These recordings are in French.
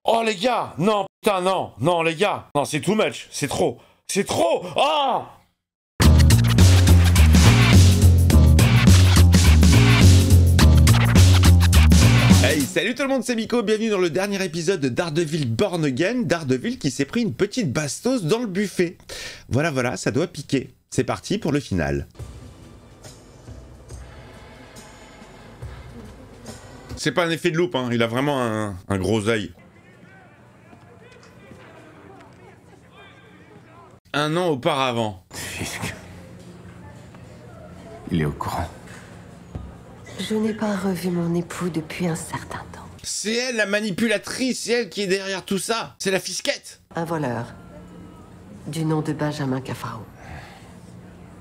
Oh les gars, non, putain, non, non les gars, non, c'est too much, c'est trop, oh. Hey, salut tout le monde, c'est Miko, bienvenue dans le dernier épisode de Daredevil Born Again, Daredevil qui s'est pris une petite bastos dans le buffet. Voilà, ça doit piquer. C'est parti pour le final. C'est pas un effet de loupe, hein, il a vraiment un gros œil. Un an auparavant. Fisk. Il est au courant. Je n'ai pas revu mon époux depuis un certain temps. C'est elle la manipulatrice, c'est elle qui est derrière tout ça. C'est la fisquette. Un voleur, du nom de Benjamin Cafaro.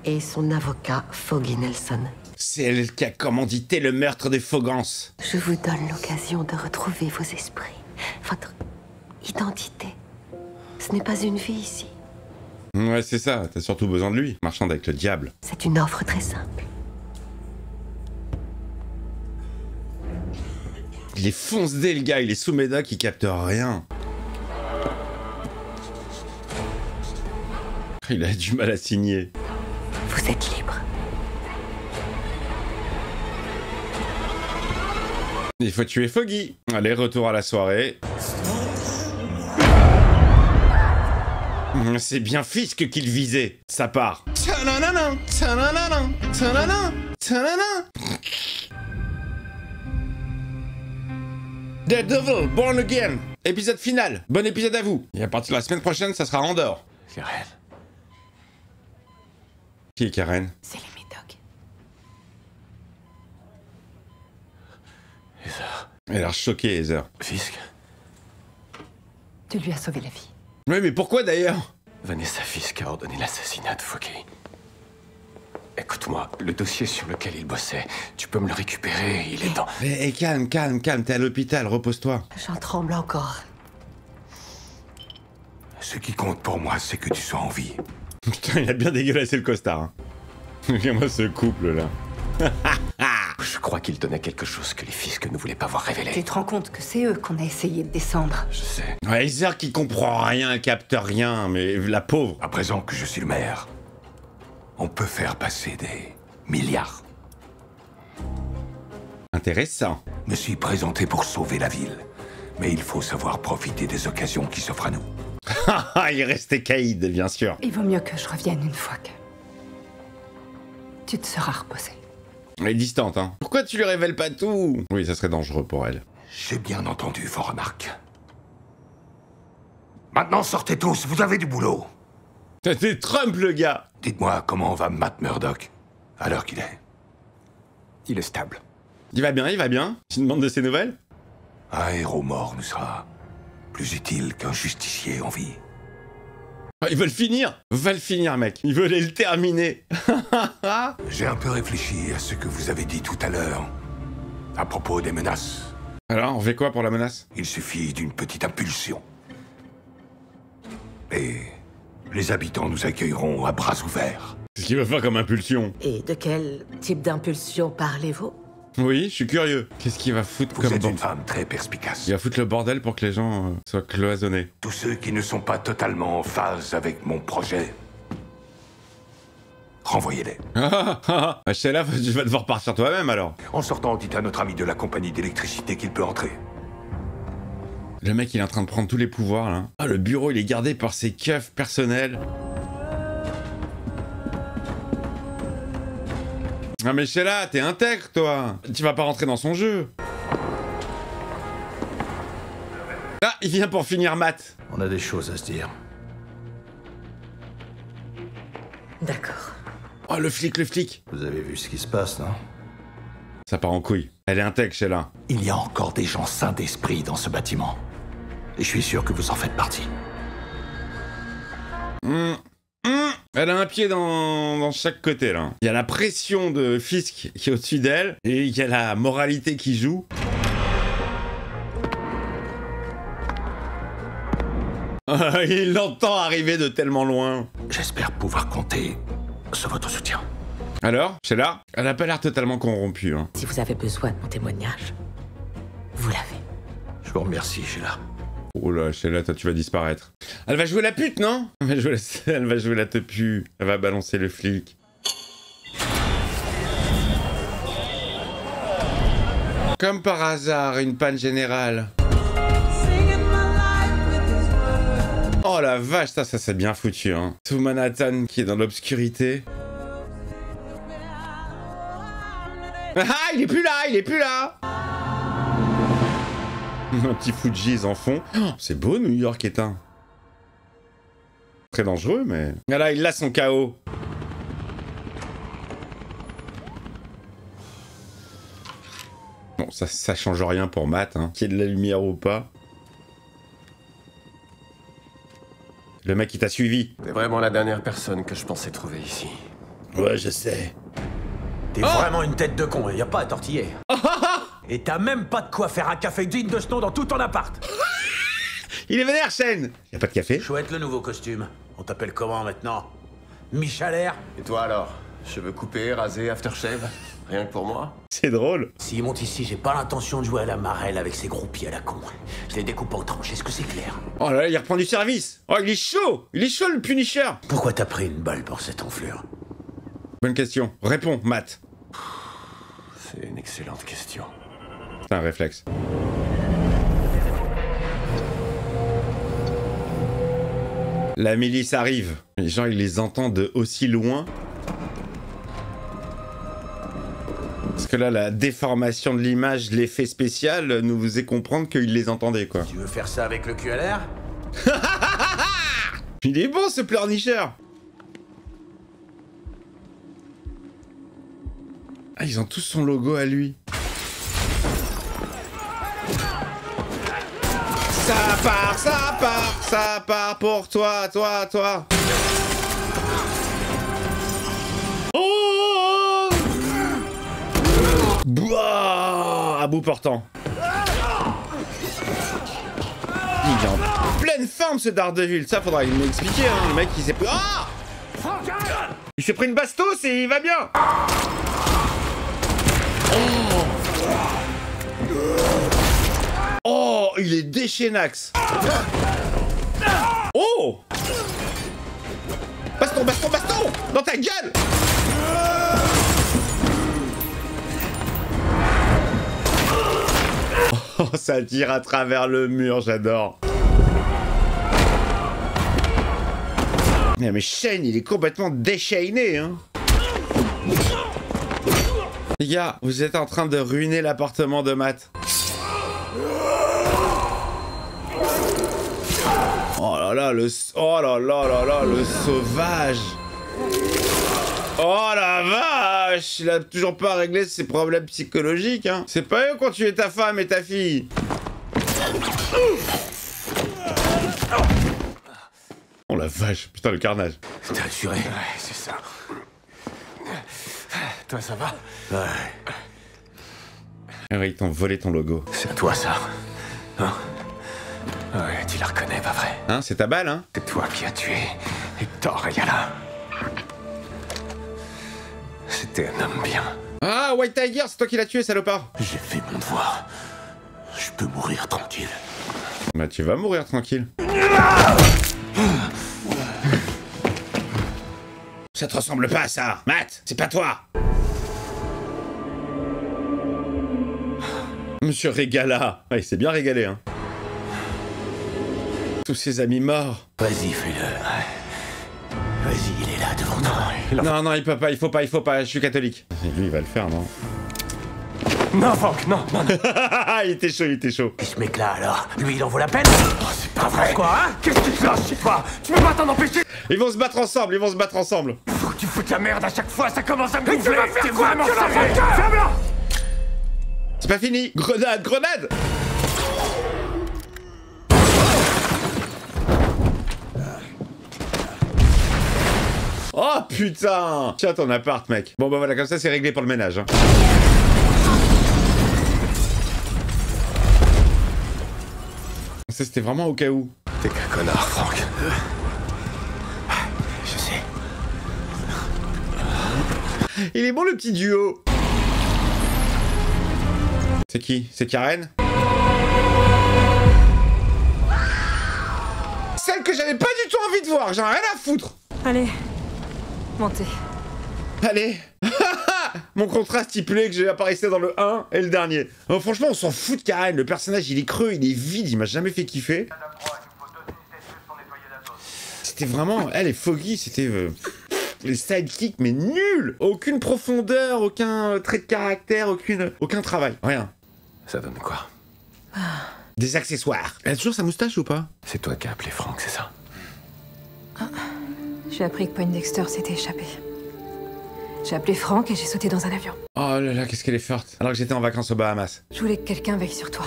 Et son avocat, Foggy Nelson. C'est elle qui a commandité le meurtre des Fogans. Je vous donne l'occasion de retrouver vos esprits, votre identité. Ce n'est pas une vie ici. Ouais, c'est ça, t'as surtout besoin de lui, marchand avec le diable. C'est une offre très simple. Il est fonce-dé le gars, il est sous médoc, il capte rien. Il a du mal à signer. Vous êtes libre. Il faut tuer Foggy. Allez, retour à la soirée. C'est bien Fisk qu'il visait. Ça part. Daredevil, Born Again. Épisode final. Bon épisode à vous. Et à partir de la semaine prochaine, ça sera Andorre. Karen. Qui est Karen? C'est les médocs. Heather. Elle a l'air choquée, Heather. Fisk. Tu lui as sauvé la vie. Oui, mais pourquoi d'ailleurs? Vanessa Fisk a ordonné l'assassinat de Foggy. Écoute-moi, le dossier sur lequel il bossait, tu peux me le récupérer, il est dans... Eh, calme, t'es à l'hôpital, repose-toi. J'en tremble encore. Ce qui compte pour moi, c'est que tu sois en vie. Putain, il a bien dégueulassé le costard. Hein. Regarde-moi ce couple-là. Je crois qu'il tenait quelque chose que les Fisk ne voulaient pas voir révéler. Tu te rends compte que c'est eux qu'on a essayé de descendre. Je sais. Ouais, Heather qui comprend rien, elle capte rien, mais la pauvre. À présent que je suis le maire, on peut faire passer des milliards. Intéressant. Je me suis présenté pour sauver la ville. Mais il faut savoir profiter des occasions qui s'offrent à nous. Il restait Caïd, bien sûr. Il vaut mieux que je revienne une fois que... tu te seras reposé. Elle est distante, hein. Pourquoi tu lui révèles pas tout? Oui, ça serait dangereux pour elle. J'ai bien entendu vos remarques. Maintenant, sortez tous, vous avez du boulot. C'était Trump, le gars. Dites-moi comment va Matt Murdock, à l'heure qu'il est. Il est stable. Il va bien. Tu demandes de ses nouvelles? Un héros mort nous sera plus utile qu'un justicier en vie. Ah, ils veulent finir. Va le finir, mec. Ils veulent le terminer. J'ai un peu réfléchi à ce que vous avez dit tout à l'heure, à propos des menaces. Alors, on fait quoi pour la menace? Il suffit d'une petite impulsion. Et les habitants nous accueilleront à bras ouverts. Qu'est-ce qu'il veut faire comme impulsion? Et de quel type d'impulsion parlez-vous? Oui, je suis curieux. Qu'est-ce qu'il va foutre Vous comme êtes une bordel? femme très perspicace. Il va foutre le bordel pour que les gens soient cloisonnés. Tous ceux qui ne sont pas totalement en phase avec mon projet, renvoyez-les. Sheila, tu vas devoir partir toi-même alors. En sortant, dites à notre ami de la compagnie d'électricité qu'il peut entrer. Le mec, il est en train de prendre tous les pouvoirs là. Ah, le bureau, il est gardé par ses keufs personnels. Ah mais Sheila, t'es intègre toi. Tu vas pas rentrer dans son jeu. Ah, il vient pour finir Matt. On a des choses à se dire. D'accord. Oh, le flic. Vous avez vu ce qui se passe, non? Ça part en couille. Elle est intègre, Sheila. Il y a encore des gens sains d'esprit dans ce bâtiment. Et je suis sûr que vous en faites partie. Elle a un pied dans chaque côté, là. Il y a la pression de Fisk qui est au-dessus d'elle, et il y a la moralité qui joue. Il l'entend arriver de tellement loin. J'espère pouvoir compter sur votre soutien. Alors, Sheila, elle a pas l'air totalement corrompue, hein. Si vous avez besoin de mon témoignage, vous l'avez. Je vous remercie, Sheila. Oh là, Sheila, toi tu vas disparaître. Elle va jouer la pute, non? Elle va jouer la tepu. Elle va balancer le flic. Comme par hasard, une panne générale. Oh la vache, ça c'est bien foutu, hein. Tout Manhattan qui est dans l'obscurité. Ah, il est plus là, il est plus là. Un petit Fujis en fond. Oh, c'est beau, New York éteint. Très dangereux, mais... Ah là, il a son chaos. Bon, ça change rien pour Matt, hein. Qu'il y ait de la lumière ou pas. Le mec, il t'a suivi. T'es vraiment la dernière personne que je pensais trouver ici. Ouais, je sais. T'es vraiment une tête de con, y a pas à tortiller. Et t'as même pas de quoi faire un café digne de ce nom dans tout ton appart. Il est vénère, Shane. Y a pas de café? Chouette le nouveau costume. On t'appelle comment maintenant? Michalair? Et toi alors? Cheveux coupés, rasés, aftershave? Rien que pour moi? C'est drôle. S'il monte ici, j'ai pas l'intention de jouer à la marelle avec ses groupies à la con. Je les découpe en tranches, est-ce que c'est clair? Oh là là, il reprend du service. Oh, il est chaud. Il est chaud, le Punisher. Pourquoi t'as pris une balle pour cette enflure? Bonne question. Réponds, Matt. C'est une excellente question. C'est un réflexe. La milice arrive. Les gens, ils les entendent de aussi loin. Parce que là, la déformation de l'image, l'effet spécial, nous faisait comprendre qu'ils les entendaient, quoi. Tu veux faire ça avec le QLR? Il est bon, ce pleurnicheur. Ah, ils ont tous son logo à lui. Ça part pour toi. Oh! Bouah! À bout portant. Il est en pleine forme, ce Daredevil. Ça, faudra m'expliquer, hein. Le mec, il s'est pris... Ah! Il s'est pris une bastos et il va bien. Oh, il est déchaînax. Oh! Baston! Dans ta gueule! Oh, ça tire à travers le mur, j'adore. Mais Shane, il est complètement déchaîné, hein. Les gars, vous êtes en train de ruiner l'appartement de Matt. Oh là là, le sauvage. Oh la vache, il a toujours pas réglé ses problèmes psychologiques, hein. C'est pas eux quand tu es ta femme et ta fille. Oh la vache, putain le carnage. T'as assuré? Ouais, c'est ça. Toi, ça va? Ouais. Ah oui, ils t'ont volé ton logo. C'est à toi, ça. Hein? Ouais, tu la reconnais, pas vrai? Hein, c'est ta balle, hein? C'est toi qui as tué Hector Ayala. C'était un homme bien. Ah, White Tiger, c'est toi qui l'as tué, salopard. J'ai fait mon devoir. Je peux mourir tranquille. Bah, tu vas mourir tranquille. Ça te ressemble pas à ça, Matt, c'est pas toi. Monsieur Régala. Ouais, il s'est bien régalé, hein. Tous ses amis morts. Vas-y, fais-le. Vas-y, il est là devant toi. Non, il peut pas, il faut pas, je suis catholique. Et lui, il va le faire, non? Non, Franck, non. Il était chaud. Et ce mec-là, alors, lui, il en vaut la peine? Oh, c'est pas vrai. Quoi, hein? Qu'est-ce que tu fais? Je sais pas. Tu peux pas t'en empêcher. Ils vont se battre ensemble. Faut que tu foutes la merde à chaque fois, ça commence à me gonfler. tu vas faire T'es quoi, vraiment que la serré. vodka? Ferme-la. C'est pas fini. Grenade. Oh putain! Tiens ton appart, mec. Bon bah voilà, comme ça c'est réglé pour le ménage, hein. Ça c'était vraiment au cas où. T'es qu'un connard, Franck. Je sais. Il est bon le petit duo. C'est qui? C'est Karen? que j'avais pas du tout envie de voir, j'en ai rien à foutre. Allez, montez. Allez. Mon contrat stipulé que j'ai apparaissé dans le 1 et le dernier. Franchement, on s'en fout de Karen, le personnage il est creux, il est vide, il m'a jamais fait kiffer. C'était vraiment, elle est foggy, c'était les sidekicks mais nuls. Aucune profondeur, aucun trait de caractère, aucun travail, rien. Ça donne quoi? Des accessoires. Elle a toujours sa moustache ou pas? C'est toi qui as appelé Franck, c'est ça? J'ai appris que Poindexter s'était échappé. J'ai appelé Franck et j'ai sauté dans un avion. Oh là là, qu'est-ce qu'elle est forte. Alors que j'étais en vacances aux Bahamas. Je voulais que quelqu'un veille sur toi.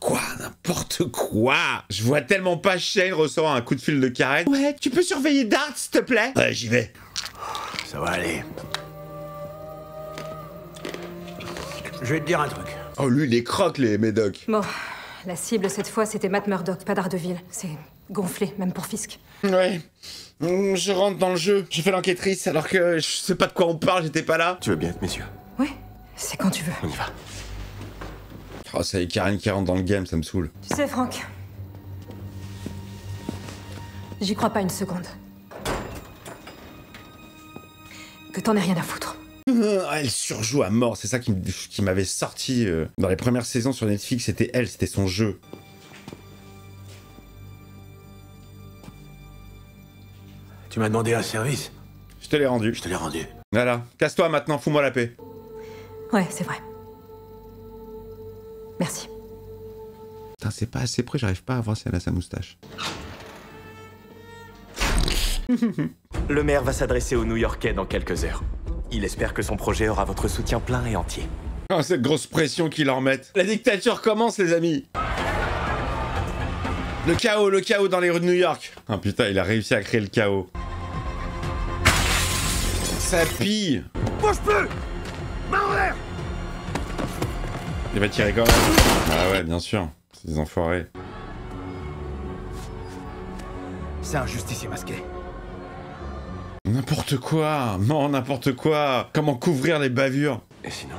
Quoi? N'importe quoi. Je vois tellement pas Shane recevoir un coup de fil de Karen. Ouais, tu peux surveiller Dart, s'il te plaît? Ouais, j'y vais. Ça va aller. Je vais te dire un truc. Oh, lui, il est croque, les médocs. Bon, la cible cette fois, c'était Matt Murdock, pas d'Ardeville. C'est gonflé, même pour Fisk. Ouais. Je rentre dans le jeu. Je fais l'enquêtrice alors que je sais pas de quoi on parle, j'étais pas là. Tu veux bien être messieurs? Oui, c'est quand tu veux. On y va. Oh, c'est Karen qui rentre dans le game, ça me saoule. Tu sais, Franck, j'y crois pas une seconde. Que t'en aies rien à foutre. Elle surjoue à mort, c'est ça qui m'avait sorti dans les premières saisons sur Netflix, c'était elle, c'était son jeu. Tu m'as demandé un service? Je te l'ai rendu. Je te l'ai rendu. Voilà, casse-toi maintenant, fous-moi la paix. Ouais, c'est vrai. Merci. Putain, c'est pas assez près, j'arrive pas à voir si elle a sa moustache. Le maire va s'adresser aux New-Yorkais dans quelques heures. Il espère que son projet aura votre soutien plein et entier. Oh, cette grosse pression qu'ils leur mettent. La dictature commence, les amis. Le chaos dans les rues de New York. Ah putain, il a réussi à créer le chaos. Ça pille. Bouge plus! Main en l'air! Il va tirer quand même. Ah ouais, bien sûr. C'est des enfoirés. C'est un justicier masqué. N'importe quoi. Non, n'importe quoi. Comment couvrir les bavures? Et sinon?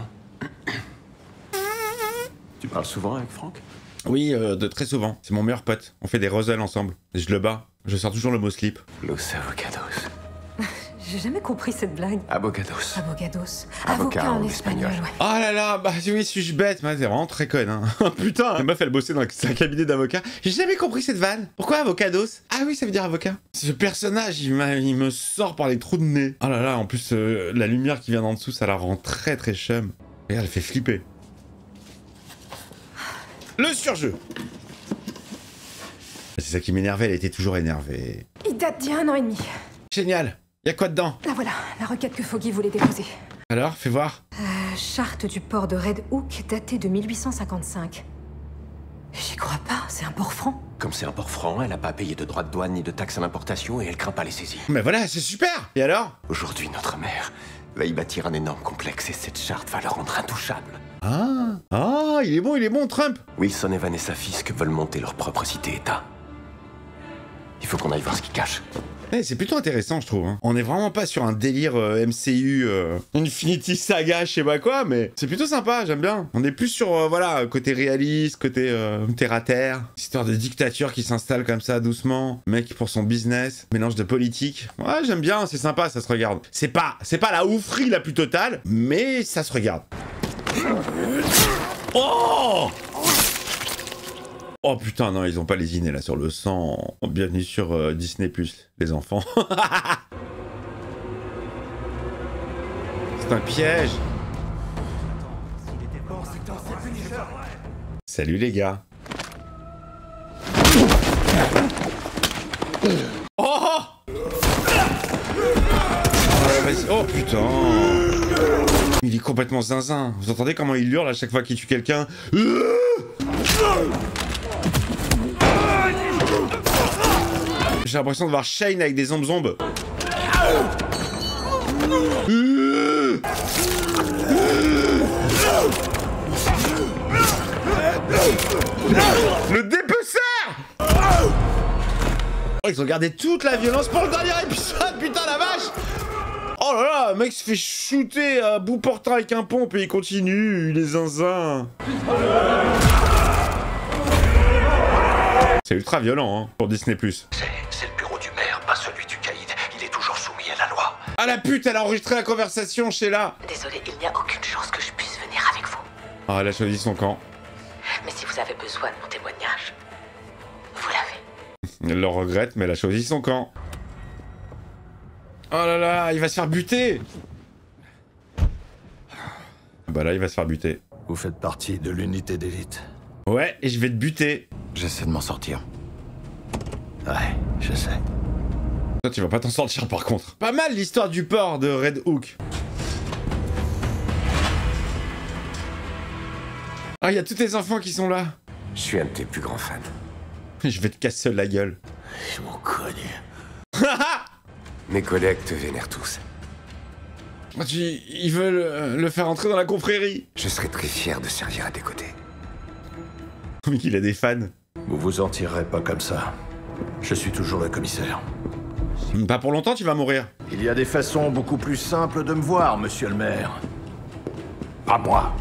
Tu parles souvent avec Franck? Oui, de très souvent. C'est mon meilleur pote. On fait des roselles ensemble. Et je le bats. Je sors toujours le mot slip. Los avocados. J'ai jamais compris cette blague. Abogados. Abogados. Avocat en espagnol, espagnol. ouais. Oh là là, bah oui, suis-je bête? Mais c'est vraiment très conne, hein. Putain, la meuf, elle bossait dans un cabinet d'avocat. J'ai jamais compris cette vanne. Pourquoi avocados? Ah oui, ça veut dire avocat. Ce personnage, il me sort par les trous de nez. Oh là là, en plus, la lumière qui vient d'en dessous, ça la rend très très chum. Regarde, elle fait flipper. Le surjeu. C'est ça qui m'énervait, elle était toujours énervée. Il date d'il y a 1 an et demi. Génial. Y'a quoi dedans? Là voilà, la requête que Foggy voulait déposer. Alors, fais voir. Charte du port de Red Hook datée de 1855. J'y crois pas, c'est un port franc. Comme c'est un port franc, elle a pas payé de droits de douane ni de taxes à l'importation et elle craint pas les saisies. Mais voilà, c'est super. Et alors? Aujourd'hui, notre mère va y bâtir un énorme complexe et cette charte va le rendre intouchable. Ah, il est bon, Trump. Wilson et Vanessa Fisk veulent monter leur propre cité-État. Il faut qu'on aille voir ce qu'ils cachent. C'est plutôt intéressant, je trouve. Hein. On est vraiment pas sur un délire MCU, Infinity Saga, je sais pas quoi, mais c'est plutôt sympa, j'aime bien. On est plus sur, voilà, côté réaliste, côté terre-à-terre. Histoire de dictature qui s'installe comme ça, doucement. Mec pour son business, mélange de politique. Ouais, j'aime bien, c'est sympa, ça se regarde. C'est pas la oufrie la plus totale, mais ça se regarde. Oh! Oh putain, non, ils ont pas lésiné là sur le sang. Bienvenue sur Disney+, les enfants. C'est un piège. Salut les gars. Oh! Oh putain. Il est complètement zinzin. Vous entendez comment il hurle à chaque fois qu'il tue quelqu'un? J'ai l'impression de voir Shane avec des zombes. Le dépeceur! Oh, ils ont gardé toute la violence pour le dernier épisode, putain la vache! Oh là là, le mec se fait shooter à bout portant avec un pompe et il continue, il est zinzin. C'est ultra violent, hein, pour Disney+. C'est le bureau du maire, pas celui du caïd. Il est toujours soumis à la loi. Ah la pute, elle a enregistré la conversation, Sheila. Désolée, il n'y a aucune chance que je puisse venir avec vous. Ah, elle a choisi son camp. Mais si vous avez besoin de mon témoignage, vous l'avez. Elle le regrette, mais elle a choisi son camp. Oh là là, il va se faire buter. Bah là, il va se faire buter. Vous faites partie de l'unité d'élite. Ouais, et je vais te buter. J'essaie de m'en sortir. Ouais, je sais. Toi, tu vas pas t'en sortir par contre. Pas mal l'histoire du port de Red Hook. Ah, il y a tous tes enfants qui sont là. Je suis un de tes plus grands fans. Je vais te casser la gueule. Ils m'ont connu. Mes collègues te vénèrent tous. Ils veulent le faire entrer dans la confrérie. Je serais très fier de servir à tes côtés. Oui, il a des fans. Vous vous en tirerez pas comme ça. Je suis toujours le commissaire. Pas pour longtemps, tu vas mourir. Il y a des façons beaucoup plus simples de me voir, monsieur le maire. Pas moi.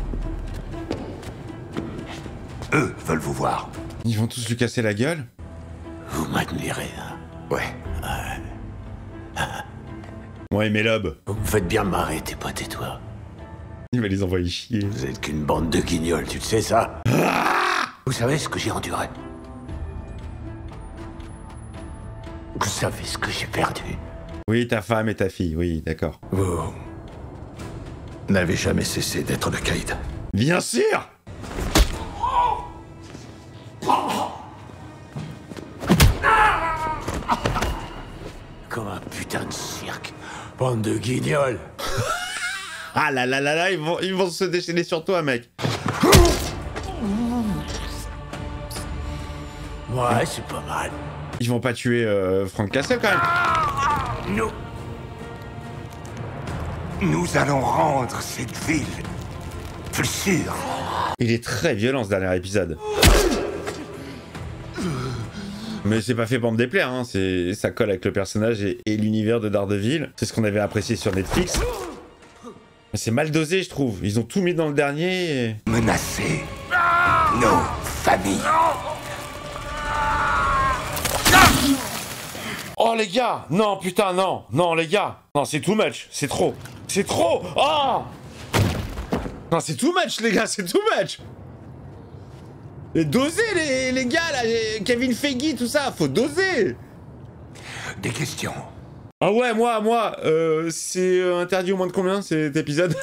Eux veulent vous voir. Ils vont tous lui casser la gueule. Vous m'admirez, hein? Ouais. Ouais, mais l'aube. Vous me faites bien marrer, tes potes et toi. Il va les envoyer chier. Vous êtes qu'une bande de guignols, tu le sais ça? Vous savez ce que j'ai enduré? Vous savez ce que j'ai perdu? Oui, ta femme et ta fille, oui, d'accord. Vous n'avez jamais cessé d'être le caïd. Bien sûr! Comme un putain de cirque. Bande de guignols. Ah là là là là, ils vont se déchaîner sur toi, mec. Ouais, c'est pas mal. Ils vont pas tuer Frank Castle, quand même. Nous allons rendre cette ville plus sûre. Il est très violent, ce dernier épisode. Mais c'est pas fait pour me déplaire, hein. Ça colle avec le personnage et l'univers de Daredevil. C'est ce qu'on avait apprécié sur Netflix. Mais c'est mal dosé, je trouve. Ils ont tout mis dans le dernier et... Menacer nos familles. Oh, les gars! Non, putain, non! Non, les gars! Non, c'est too much! C'est trop! C'est trop! Oh! Non, c'est too much, les gars! C'est too much! Et doser, les gars, là! Kevin Feige, tout ça! Faut doser! Des questions. Ah ouais, moi, c'est interdit au moins de combien, cet épisode?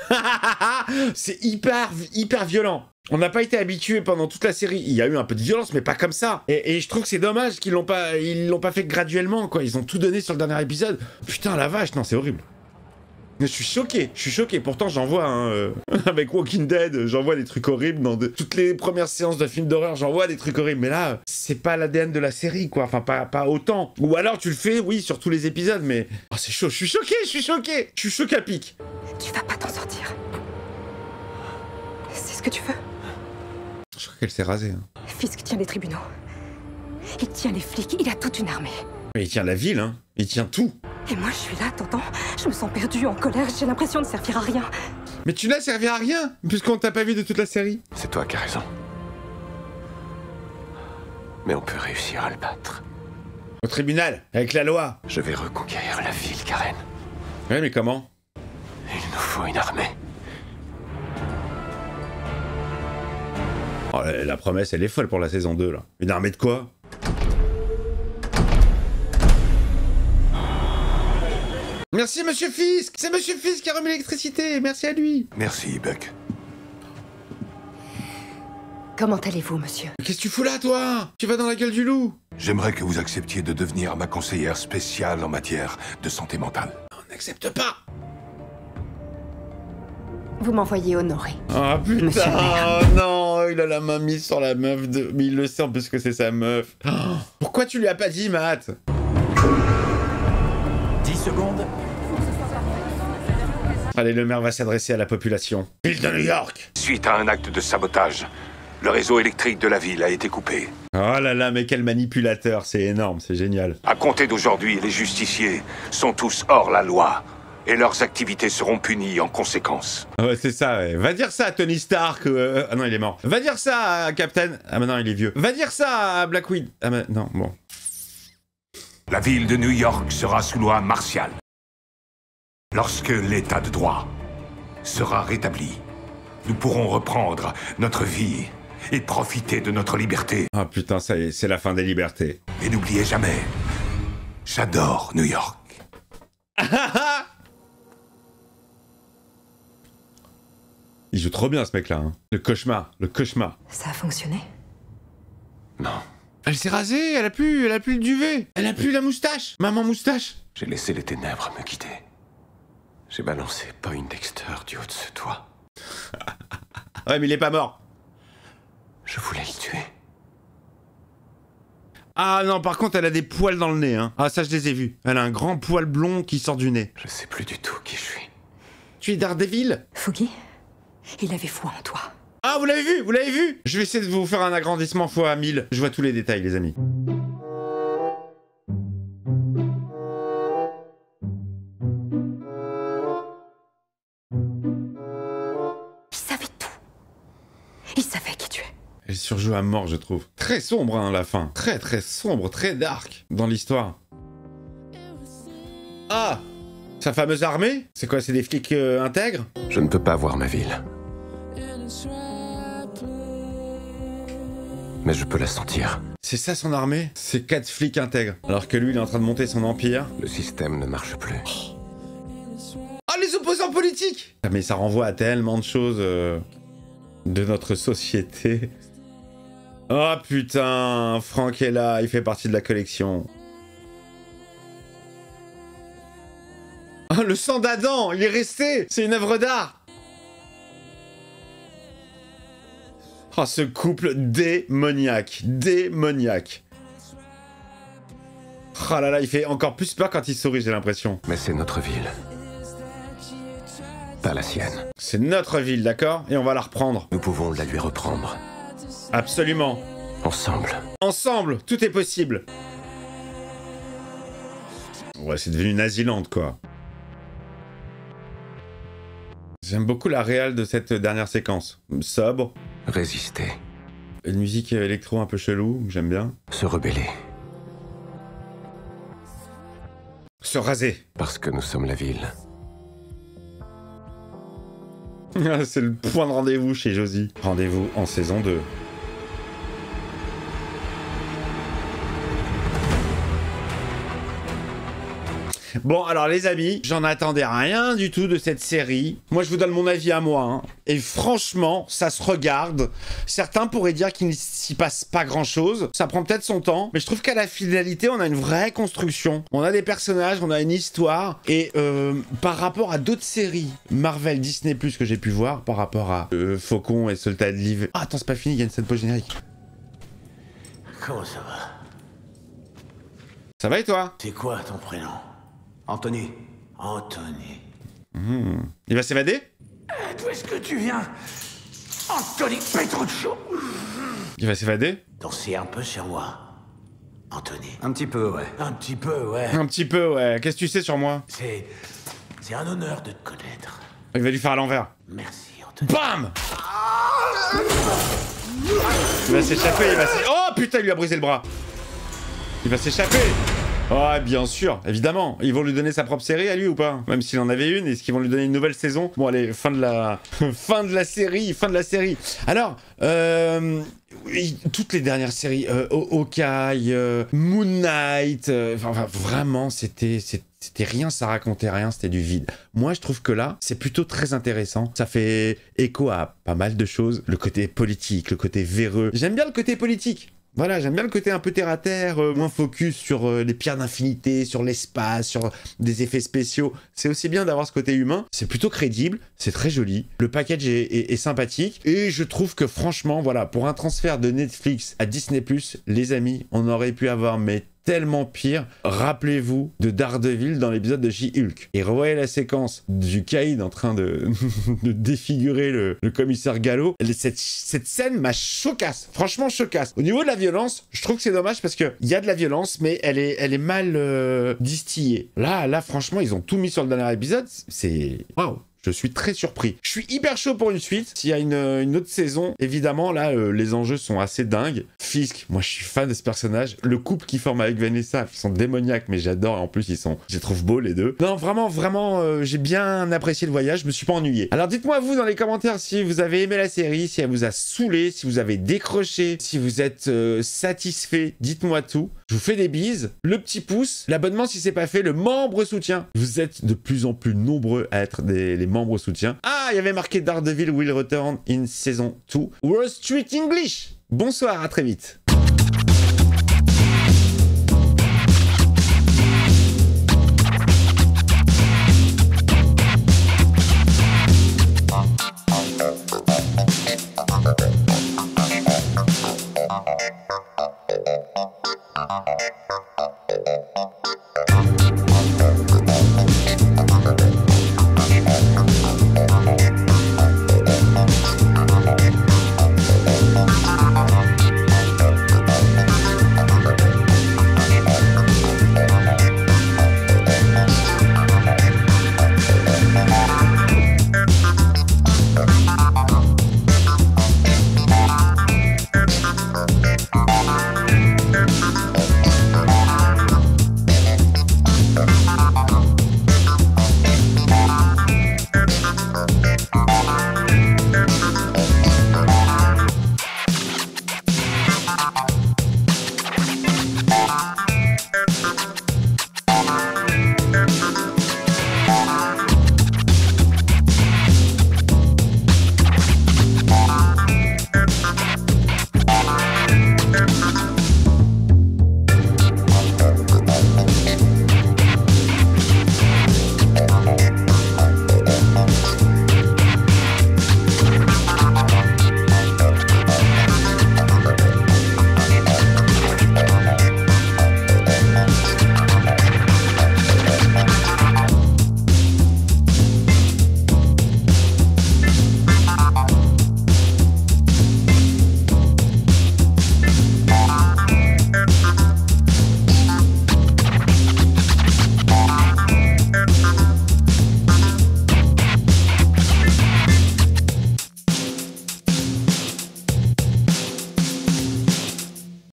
C'est hyper violent. On n'a pas été habitué pendant toute la série. Il y a eu un peu de violence, mais pas comme ça. Et je trouve que c'est dommage qu'ils l'ont pas fait graduellement, quoi. Ils ont tout donné sur le dernier épisode. Putain, la vache, non, c'est horrible. Mais je suis choqué. Pourtant, j'en vois, hein, avec Walking Dead, j'en vois des trucs horribles. Dans toutes les premières séances de films d'horreur, j'en vois des trucs horribles. Mais là, c'est pas l'ADN de la série, quoi. Enfin, pas autant. Ou alors, tu le fais, oui, sur tous les épisodes, mais... Oh, c'est chaud, je suis choqué. Je suis choqué à pic. Tu vas pas t'en sortir. C'est ce que tu veux? Je crois qu'elle s'est rasée. Hein. Fisk tient les tribunaux. Il tient les flics, il a toute une armée. Mais il tient la ville, hein. Il tient tout. Et moi, je suis là, t'entends? Je me sens perdue, en colère, j'ai l'impression de servir à rien. Mais tu n'as servi à rien, puisqu'on t'a pas vu de toute la série. C'est toi qui as raison. Mais on peut réussir à le battre. Au tribunal, avec la loi. Je vais reconquérir la ville, Karen. Ouais, mais comment? Il nous faut une armée. Oh, la promesse, elle est folle pour la saison 2, là. Une armée de quoi? Merci, Monsieur Fisk! C'est Monsieur Fisk qui a remis l'électricité! Merci à lui! Merci, Buck. Comment allez-vous, monsieur? Qu'est-ce que tu fous là, toi? Tu vas dans la gueule du loup! J'aimerais que vous acceptiez de devenir ma conseillère spéciale en matière de santé mentale. On n'accepte pas! Vous m'envoyez honorer. Oh putain! Monsieur le maire. Oh non! Il a la main mise sur la meuf de... Mais il le sait en plus que c'est sa meuf. Oh, pourquoi tu lui as pas dit, Matt? 10 secondes. Allez, le maire va s'adresser à la population. Ville de New York! Suite à un acte de sabotage, le réseau électrique de la ville a été coupé. Oh là là, mais quel manipulateur, c'est énorme, c'est génial. À compter d'aujourd'hui, les justiciers sont tous hors la loi. et leurs activités seront punies en conséquence. Ah ouais, c'est ça, ouais. Va dire ça à Tony Stark. Ah non, il est mort. Va dire ça à Captain. Ah maintenant, il est vieux. Va dire ça à Black Widow. Ah non, bon. La ville de New York sera sous loi martiale. Lorsque l'état de droit sera rétabli, nous pourrons reprendre notre vie et profiter de notre liberté. Ah putain, ça y est, c'est la fin des libertés. Et n'oubliez jamais, j'adore New York. Il joue trop bien ce mec-là. Hein. Le cauchemar, le cauchemar. Ça a fonctionné? Non, Elle s'est rasée, elle a plus le duvet. Elle a plus la moustache. Maman moustache. j'ai laissé les ténèbres me guider. J'ai balancé Poindexter du haut de ce toit. Ouais, mais il est pas mort. Je voulais le tuer. Ah non, par contre, elle a des poils dans le nez. Hein. Ah, ça, je les ai vus. Elle a un grand poil blond qui sort du nez. Je sais plus du tout qui je suis. Tu es Daredevil? Foggy, il avait foi en toi. Ah, vous l'avez vu? Vous l'avez vu? Je vais essayer de vous faire un agrandissement fois 1000. Je vois tous les détails, les amis. Il savait tout. Il savait qui tu es. Elle surjoue à mort, je trouve. Très sombre, hein, la fin. Très, très sombre, très dark dans l'histoire. Ah! Sa fameuse armée? C'est quoi, c'est des flics intègres? Je ne peux pas voir ma ville. Mais je peux la sentir. C'est ça son armée? C'est 4 flics intègres. Alors que lui, il est en train de monter son empire. Le système ne marche plus. Ah, les opposants politiques! Ah, mais ça renvoie à tellement de choses de notre société. Oh putain, Franck est là, il fait partie de la collection. Oh, le sang d'Adam, il est resté! C'est une œuvre d'art! Oh, ce couple démoniaque, démoniaque. Oh là là, il fait encore plus peur quand il sourit, j'ai l'impression. Mais c'est notre ville. Pas la sienne. C'est notre ville, d'accord? Et on va la reprendre. Nous pouvons la lui reprendre. Absolument. Ensemble. Ensemble, tout est possible. Ouais, c'est devenu Naziland, quoi. J'aime beaucoup la réal de cette dernière séquence. Sobre. Résister. Une musique électro un peu chelou, j'aime bien. Se rebeller. Se raser. Parce que nous sommes la ville. C'est le point de rendez-vous chez Josie. Rendez-vous en saison 2. Bon, alors les amis, j'en attendais rien du tout de cette série. Moi, je vous donne mon avis à moi. Hein. Et franchement, ça se regarde. Certains pourraient dire qu'il ne s'y passe pas grand-chose. Ça prend peut-être son temps. Mais je trouve qu'à la finalité, on a une vraie construction. On a des personnages, on a une histoire. Et par rapport à d'autres séries Marvel, Disney+, que j'ai pu voir, par rapport à Faucon et Soldat de Liv... Ah, attends, c'est pas fini, il y a une scène post-générique. Comment ça va? Ça va et toi? C'est quoi ton prénom? Anthony. Anthony. Il va s'évader? D'où est-ce que tu viens? Anthony Petruccio. Il va s'évader? Dansez un peu sur moi. Anthony. Un petit peu, ouais. Un petit peu, ouais. Un petit peu, ouais. Qu'est-ce que tu sais sur moi? C'est un honneur de te connaître. Il va lui faire à l'envers. Merci, Anthony. BAM! Il va s'échapper, il va s'échapper. Oh putain, il lui a brisé le bras. Il va s'échapper. Oh, bien sûr, évidemment. Ils vont lui donner sa propre série à lui ou pas? Même s'il en avait une, est-ce qu'ils vont lui donner une nouvelle saison? Bon, allez, fin de la... fin de la série. Alors, oui, toutes les dernières séries, Hawkeye, Moon Knight, enfin, vraiment, c'était rien, ça racontait rien, c'était du vide. Moi, je trouve que là, c'est plutôt très intéressant. Ça fait écho à pas mal de choses. Le côté politique, le côté véreux. J'aime bien le côté politique. Voilà, j'aime bien le côté un peu terre-à-terre, moins focus sur les pierres d'infinité, sur l'espace, sur des effets spéciaux. C'est aussi bien d'avoir ce côté humain. C'est plutôt crédible, c'est très joli. Le package est sympathique. Et je trouve que franchement, voilà, pour un transfert de Netflix à Disney+, les amis, on aurait pu avoir mais tellement pire. Rappelez-vous de Daredevil dans l'épisode de She-Hulk. Et revoyez la séquence du Caïd en train de, de défigurer le commissaire Gallo. Cette scène m'a chocasse. Franchement, chocasse. Au niveau de la violence, je trouve que c'est dommage parce qu'il y a de la violence, mais elle est mal distillée. Là, franchement, ils ont tout mis sur le dernier épisode. C'est... Waouh! Je suis très surpris. Je suis hyper chaud pour une suite. S'il y a une autre saison, évidemment, là, les enjeux sont assez dingues. Fisk, moi, je suis fan de ce personnage. Le couple qu'il forme avec Vanessa, ils sont démoniaques, mais j'adore. En plus, je les trouve beaux, les deux. Non, vraiment, j'ai bien apprécié le voyage. Je me suis pas ennuyé. Alors, dites-moi, vous, dans les commentaires, si vous avez aimé la série, si elle vous a saoulé, si vous avez décroché, si vous êtes satisfait. Dites-moi tout. Je vous fais des bises. Le petit pouce, l'abonnement si c'est pas fait, le membre soutien. Vous êtes de plus en plus nombreux à être les membres soutien. Ah, il y avait marqué Daredevil will return in season 2. Wall Street English. Bonsoir, à très vite. Okay.